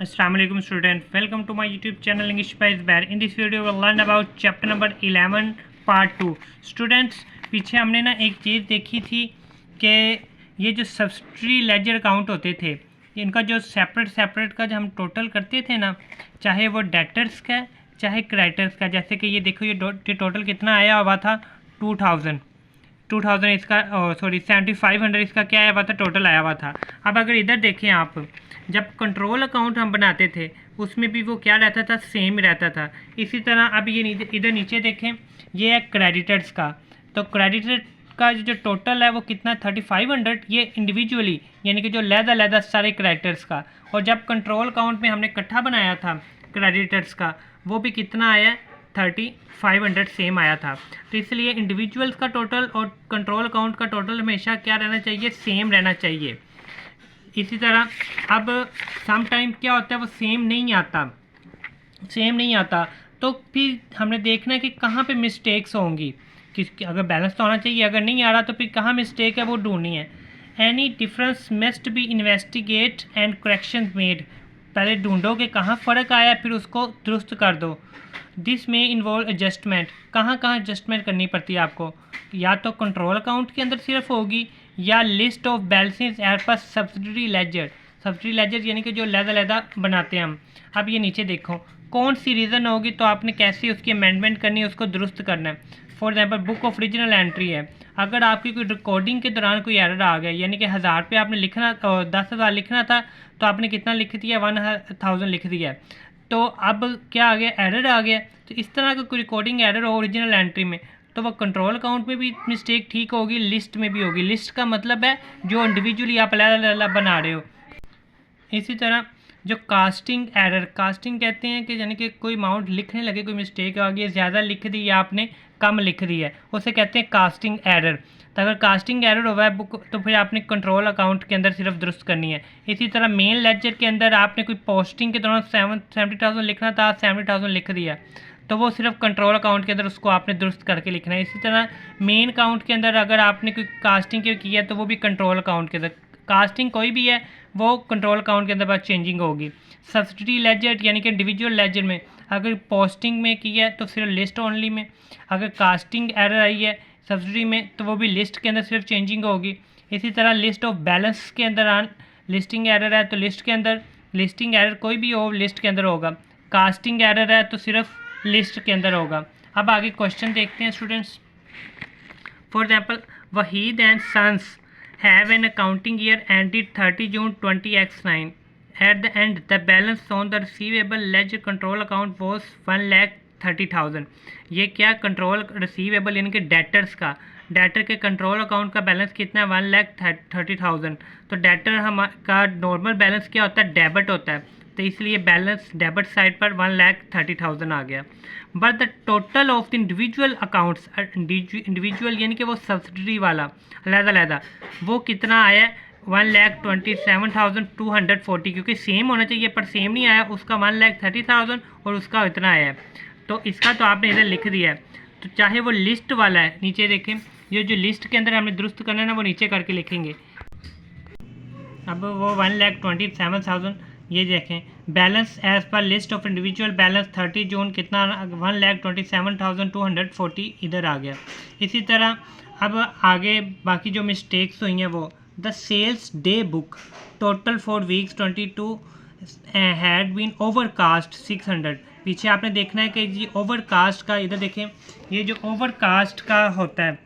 Assalamualaikum student, welcome to my YouTube channel English by Zubair. In this video we will learn about chapter number 11 part 2. Students, पीछे हमने ना एक चीज़ देखी थी कि ये जो सब्सिडरी लेजर अकाउंट होते थे, इनका जो सेपरेट का जो हम टोटल करते थे ना, चाहे वो डेटर्स का चाहे क्रेडिटर्स का, जैसे कि ये देखो ये टोटल कितना आया हुआ था 2000 इसका 7500 इसका क्या आया हुआ था, टोटल आया हुआ था। अब अगर इधर देखें आप, जब कंट्रोल अकाउंट हम बनाते थे उसमें भी वो क्या रहता था, सेम रहता था। इसी तरह अब ये इधर नीचे देखें, ये है क्रेडिटर्स का। तो क्रेडिटर का जो टोटल है वो कितना 3500, ये इंडिविजुअली यानी कि जो लहदा सारे क्रेडिटर्स का। और जब कंट्रोल अकाउंट में हमने इकट्ठा बनाया था क्रेडिटर्स का, वो भी कितना आया 3500 सेम आया था। तो इसलिए इंडिविजुअल्स का टोटल और कंट्रोल अकाउंट का टोटल हमेशा क्या रहना चाहिए, सेम रहना चाहिए। इसी तरह अब सम टाइम क्या होता है, वो सेम नहीं आता, तो फिर हमने देखना है कि कहाँ पे मिस्टेक्स होंगी। अगर बैलेंस तो होना चाहिए, अगर नहीं आ रहा तो फिर कहाँ मिस्टेक है वो ढूंढनी है। Any difference must be investigate and correction made. पहले ढूंढो कि कहाँ फ़र्क आया, फिर उसको दुरुस्त कर दो। दिस में इन्वॉल्व एडजस्टमेंट। कहाँ एडजस्टमेंट करनी पड़ती है आपको, या तो कंट्रोल अकाउंट के अंदर सिर्फ होगी, या list of balances as per subsidiary ledger यानी कि जो लहदा बनाते हैं हम। अब ये नीचे देखो कौन सी रीज़न होगी, तो आपने कैसे उसकी अमेंडमेंट करनी है, उसको दुरुस्त करना है। For example book of original entry है, अगर आपकी कोई रिकॉर्डिंग के दौरान कोई एरर आ गया, यानी कि 1000 पे आपने लिखना 10,000 लिखना था, तो आपने कितना लिख दिया 1000 लिख दिया, तो अब क्या आ गया, एरर आ गया। तो इस तरह का कोई रिकॉर्डिंग एरर हो ओरिजिनल एंट्री में, तो वह कंट्रोल अकाउंट में भी मिस्टेक ठीक होगी, लिस्ट में भी होगी। लिस्ट का मतलब है जो इंडिविजुअली आप अलग बना रहे हो। इसी तरह जो कास्टिंग कहते हैं कि यानी कि कोई अमाउंट लिखने लगे, कोई मिस्टेक आ गई, ज़्यादा लिख दी या आपने कम लिख दी है, उसे कहते हैं कास्टिंग एरर। तो अगर कास्टिंग एरर हुआ है बुक, तो फिर आपने कंट्रोल अकाउंट के अंदर सिर्फ दुरुस्त करनी है। इसी तरह मेन लेजर के अंदर आपने कोई पोस्टिंग के दौरान 70,000 लिखना था, 70,000 लिख दिया, तो वो सिर्फ कंट्रोल अकाउंट के अंदर उसको आपने दुरुस्त करके लिखना है। इसी तरह मेन अकाउंट के अंदर अगर आपने कोई कास्टिंग की है, तो वो भी कंट्रोल अकाउंट के अंदर, कास्टिंग कोई भी है वो कंट्रोल अकाउंट के अंदर बस चेंजिंग होगी। सब्सिडरी लेजर यानी कि इंडिविजुअल लेजर में अगर पोस्टिंग में की है तो सिर्फ लिस्ट ओनली में, अगर कास्टिंग एरर आई है सब्सिडरी में तो वो भी लिस्ट के अंदर सिर्फ चेंजिंग होगी। इसी तरह लिस्ट ऑफ बैलेंस के अंदर लिस्टिंग एरर है तो लिस्ट के अंदर, लिस्टिंग एरर कोई भी हो लिस्ट के अंदर होगा। कास्टिंग एरर है तो सिर्फ लिस्ट के अंदर होगा। अब आगे क्वेश्चन देखते हैं students. For example Waheed and sons have an accounting year ended 30 June 20x9. At the end, the balance on the receivable ledger control account was 1,30,000. ये क्या कंट्रोल रिसीवेबल यानी कि डेटर्स का, डेटर के कंट्रोल अकाउंट का balance कितना है 1,30,000। तो डेटर हम का नॉर्मल बैलेंस क्या होता है, डेबिट होता है, तो इसलिए बैलेंस डेबिट साइड पर 1,30,000 आ गया। But the total of the individual accounts, individual यानी कि वो सब्सिडरी वाला अलग, वो कितना आया 1,27,240, क्योंकि सेम होना चाहिए पर सेम नहीं आया, उसका 1,30,000 और उसका इतना आया है, तो इसका तो आपने इधर लिख दिया है। तो चाहे वो लिस्ट वाला है, नीचे देखें ये जो लिस्ट के अंदर हमने दुरुस्त करना है ना, वो नीचे करके लिखेंगे। अब वो 1,27,000, ये देखें balance as per list of individual balance 30 June कितना 1,27,240 इधर आ गया। इसी तरह अब आगे बाकी जो मिस्टेक्स हुई हैं वो, the sales day book total for weeks 22 had been overcast 600। पीछे आपने देखना है कि जी ओवरकास्ट का, इधर देखें ये जो ओवरकास्ट का होता है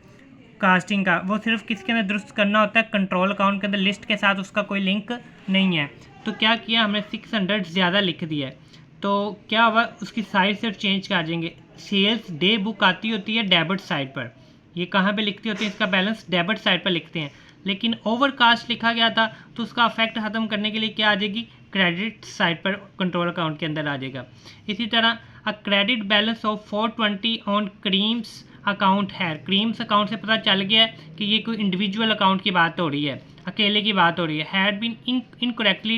कास्टिंग का, वो सिर्फ किसके अंदर दुरुस्त करना होता है, कंट्रोल अकाउंट के अंदर, लिस्ट के साथ उसका कोई लिंक नहीं है। तो क्या किया हमने 600 ज़्यादा लिख दिया है, तो क्या हुआ उसकी साइड सिर्फ चेंज कर देंगे। सेल्स डे बुक आती होती है डेबिट साइड पर, ये कहाँ पे लिखती होती है, इसका बैलेंस डेबिट साइड पर लिखते हैं, लेकिन ओवरकास्ट लिखा गया था तो उसका अफेक्ट ख़त्म करने के लिए क्या आ जाएगी, क्रेडिट साइड पर कंट्रोल अकाउंट के अंदर आ जाएगा। इसी तरह a credit balance of 420 on creams account है, क्रीम्स अकाउंट से पता चल गया कि ये कोई इंडिविजुअल अकाउंट की बात हो रही है, अकेले की बात हो रही है। Had been incorrectly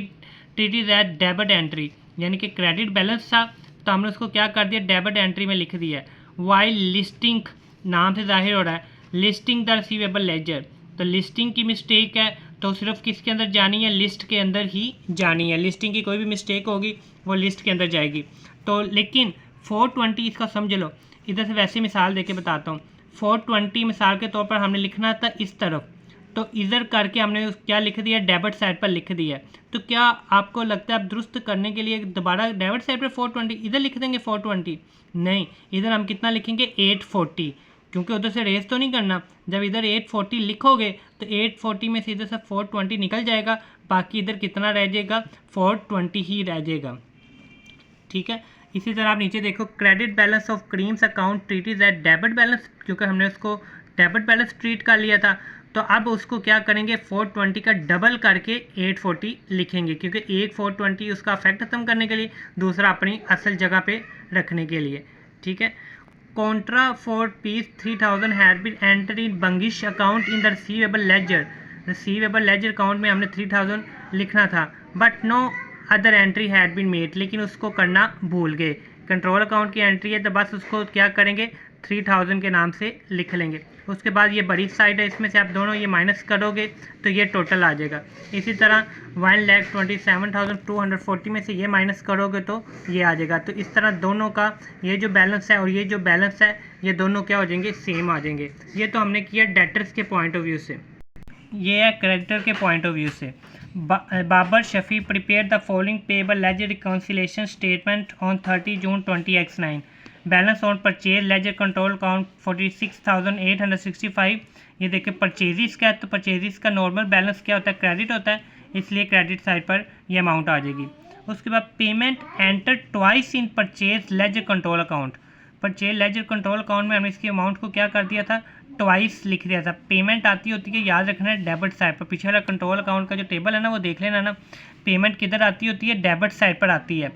treated as debit entry, यानी कि क्रेडिट बैलेंस था तो हमने उसको क्या कर दिया, डेबिट एंट्री में लिख दिया। वाइल लिस्टिंग, नाम से जाहिर हो रहा है लिस्टिंग द रिसीवेबल लेजर, तो लिस्टिंग की मिस्टेक है तो सिर्फ किसके अंदर जानी है, लिस्ट के अंदर ही जानी है। लिस्टिंग की कोई भी मिस्टेक होगी वो लिस्ट के अंदर जाएगी। तो लेकिन 420 इसका समझ लो, इधर से वैसे मिसाल देके बताता हूँ। 420 मिसाल के तौर पर हमने लिखना था इस तरफ, तो इधर करके हमने क्या लिख दिया, डेबिट साइड पर लिख दिया। तो क्या आपको लगता है आप दुरुस्त करने के लिए दोबारा डेबिट साइड पर 420 इधर लिख देंगे 420? नहीं, इधर हम कितना लिखेंगे 840, क्योंकि उधर से रेस तो नहीं करना। जब इधर 840 लिखोगे तो 840 में से इधर से 420 निकल जाएगा, बाकी इधर कितना रह जाएगा, 420 ही रह जाएगा। ठीक है। इसी तरह आप नीचे देखो, credit balance of Kareem's account treat is at debit balance, क्योंकि हमने उसको डेबिट बैलेंस ट्रीट कर लिया था। तो अब उसको क्या करेंगे, 420 का डबल करके 840 लिखेंगे, क्योंकि एक 420 उसका अफेक्ट खत्म करने के लिए, दूसरा अपनी असल जगह पे रखने के लिए। ठीक है। Contra for piece 3000 had been enter in Bangish account in the receivable ledger. Receivable ledger account में हमने 3000 लिखना था, but no other entry had been made, लेकिन उसको करना भूल गए। कंट्रोल अकाउंट की एंट्री है तो बस उसको क्या करेंगे, 3000 के नाम से लिख लेंगे। उसके बाद ये बड़ी साइड है, इसमें से आप दोनों ये माइनस करोगे तो ये टोटल आ जाएगा। इसी तरह 1,27,240 में से ये माइनस करोगे तो ये आ जाएगा। तो इस तरह दोनों का ये जो बैलेंस है और ये जो बैलेंस है, ये दोनों क्या हो जाएंगे, सेम आ जाएंगे। ये तो हमने किया डेटर्स के पॉइंट ऑफ व्यू से, ये है क्रेडिटर के पॉइंट ऑफ व्यू से। Babar Shafi prepare the following payable ledger reconciliation statement on 30 June 20X9। Balance on purchase ledger control account 46,865। ये देखिए परचेजिस का है, तो परचेजिस का नॉर्मल बैलेंस क्या होता है, क्रेडिट होता है, इसलिए क्रेडिट साइड पर ये अमाउंट आ जाएगी। उसके बाद payment enter twice in purchase ledger control account. Purchase ledger control account में हमने इसकी अमाउंट को क्या कर दिया था, ट्वाइस लिख दिया था। पेमेंट आती होती है, याद रखना है, डेबिट साइड पर। पीछे वाला कंट्रोल अकाउंट का जो टेबल है ना, वो देख लेना ना, पेमेंट किधर आती होती है, डेबिट साइड पर आती है।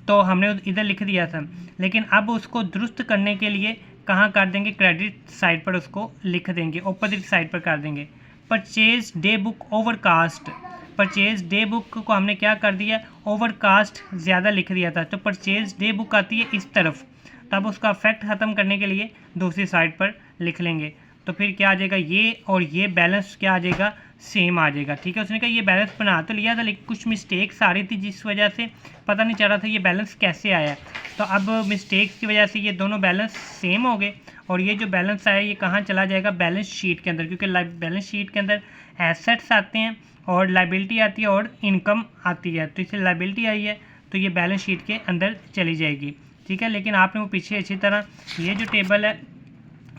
तो हमने इधर लिख दिया था, लेकिन अब उसको दुरुस्त करने के लिए कहाँ कर देंगे, क्रेडिट साइड पर उसको लिख देंगे, ऑपोजिट साइड पर कर देंगे। Purchase day book overcast. Purchase day book को हमने क्या कर दिया, ओवरकास्ट ज़्यादा लिख दिया था, तो परचेज डे बुक आती है इस तरफ, तब उसका इफेक्ट ख़त्म करने के लिए दूसरी साइड पर लिख लेंगे। तो फिर क्या आ जाएगा, ये और ये बैलेंस क्या आ जाएगा, सेम आ जाएगा। ठीक है। उसने कहा ये बैलेंस बना तो लिया था, लेकिन कुछ मिस्टेक्स आ रही थी जिस वजह से पता नहीं चल रहा था ये बैलेंस कैसे आया। तो अब मिस्टेक्स की वजह से ये दोनों बैलेंस सेम हो गए, और ये जो बैलेंस आया ये कहाँ चला जाएगा, बैलेंस शीट के अंदर, क्योंकि बैलेंस शीट के अंदर एसेट्स आते हैं और लाइबिलिटी आती है और इनकम आती है। तो इससे लाइबिलिटी आई है तो ये बैलेंस शीट के अंदर चली जाएगी। ठीक है। लेकिन आपने वो पीछे अच्छी तरह ये जो टेबल है,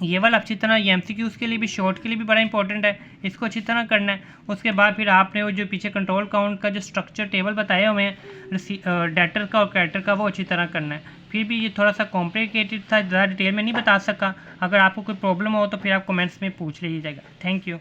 ये वाला अच्छी तरह, ये MCQs के लिए भी, शॉर्ट के लिए भी बड़ा इंपॉर्टेंट है, इसको अच्छी तरह करना है। उसके बाद फिर आपने वो जो पीछे कंट्रोल अकाउंट का जो स्ट्रक्चर टेबल बताया हुए हैं डेटर का और क्रेडिटर का, वो अच्छी तरह करना है। फिर भी ये थोड़ा सा कॉम्प्लिकेटेड था, ज़्यादा डिटेल में नहीं बता सका। अगर आपको कोई प्रॉब्लम हो तो फिर आप कमेंट्स में पूछ लीजिएगा। Thank you.